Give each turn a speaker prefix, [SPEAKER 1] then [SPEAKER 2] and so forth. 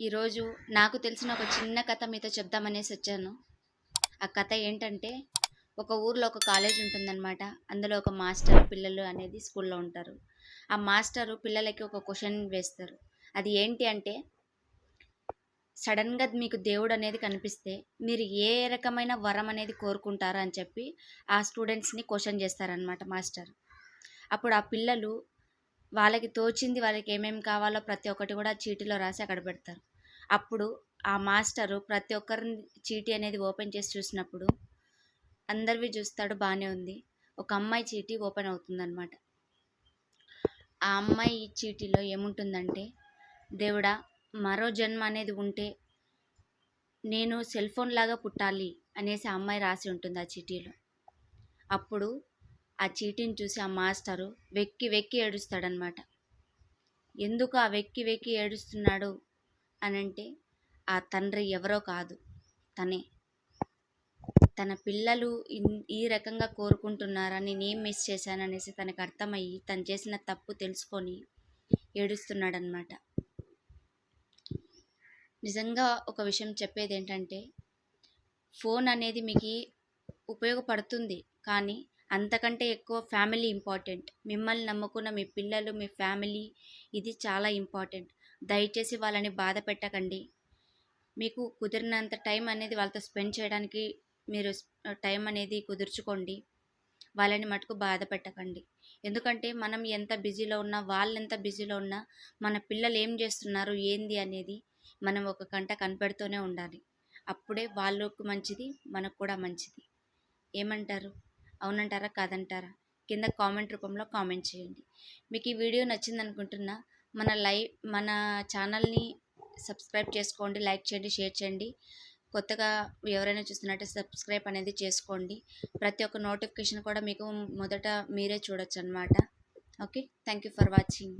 [SPEAKER 1] ఈరోజు నాకు తెలిసిన ఒక చిన్న కథ మీతో చెప్దామనేసి వచ్చాను. ఆ కథ ఏంటంటే, ఒక ఊర్లో ఒక కాలేజ్ ఉంటుందన్నమాట. అందులో ఒక మాస్టర్, పిల్లలు అనేది స్కూల్లో ఉంటారు. ఆ మాస్టరు పిల్లలకి ఒక క్వెషన్ వేస్తారు. అది ఏంటి అంటే, సడన్‌గా మీకు దేవుడు అనేది కనిపిస్తే, మీరు ఏ రకమైన వరం అనేది కోరుకుంటారు అని చెప్పి, ఆ స్టూడెంట్స్‌ని క్వెషన్ చేస్తారనమాట మాస్టర్. అప్పుడు ఆ పిల్లలు వాళ్ళకి తోచింది వాళ్ళకి ఏమేమి కావాలో ప్రతి ఒక్కటి కూడా చీటీలో రాసి అక్కడ పెడతారు. అప్పుడు ఆ మాస్టరు ప్రతి ఒక్కరిని చీటీ అనేది ఓపెన్ చేసి చూసినప్పుడు అందరివి చూస్తాడు, బాగానే ఉంది. ఒక అమ్మాయి చీటీ ఓపెన్ అవుతుందన్నమాట. ఆ అమ్మాయి చీటీలో ఏముంటుందంటే, దేవుడా, మరో జన్మ అనేది ఉంటే నేను సెల్ ఫోన్ లాగా పుట్టాలి అనేసి ఆ అమ్మాయి రాసి ఉంటుంది ఆ చీటీలో. అప్పుడు ఆ చీటీని చూసి ఆ మాస్టరు వెక్కి వెక్కి ఏడుస్తాడనమాట. ఎందుకు ఆ వెక్కి వెక్కి ఏడుస్తున్నాడు అనంటే, ఆ తండ్రి ఎవరో కాదు, తనే. తన పిల్లలు ఈ రకంగా కోరుకుంటున్నారని నేను మిస్ చేశాననేసి తనకు అర్థమయ్యి తను చేసిన తప్పు తెలుసుకొని ఏడుస్తున్నాడనమాట. నిజంగా ఒక విషయం చెప్పేది ఏంటంటే, ఫోన్ అనేది మీకు ఉపయోగపడుతుంది, కానీ అంతకంటే ఎక్కువ ఫ్యామిలీ ఇంపార్టెంట్. మిమ్మల్ని నమ్ముకున్న మీ పిల్లలు, మీ ఫ్యామిలీ, ఇది చాలా ఇంపార్టెంట్. దయచేసి వాళ్ళని బాధ పెట్టకండి. మీకు కుదిరినంత టైం అనేది వాళ్ళతో స్పెండ్ చేయడానికి మీరు టైం అనేది కుదుర్చుకోండి. వాళ్ళని మటుకు బాధ పెట్టకండి. ఎందుకంటే మనం ఎంత బిజీలో ఉన్నా, వాళ్ళు ఎంత బిజీలో ఉన్నా, మన పిల్లలు ఏం చేస్తున్నారు ఏంది అనేది మనం ఒక కంట కనిపెడుతూనే ఉండాలి. అప్పుడే వాళ్ళకు మంచిది, మనకు కూడా మంచిది. ఏమంటారు? అవునంటారా, కాదంటారా? కింద కామెంట్ రూపంలో కామెంట్ చేయండి. మీకు ఈ వీడియో నచ్చింది అనుకుంటున్నా. మన ఛానల్ని సబ్స్క్రైబ్ చేసుకోండి, లైక్ చేయండి, షేర్ చేయండి. కొత్తగా ఎవరైనా చూస్తున్నట్టే సబ్స్క్రైబ్ అనేది చేసుకోండి. ప్రతి ఒక్క నోటిఫికేషన్ కూడా మీకు మొదట మీరే చూడొచ్చు అనమాట. Okay, thank you for watching.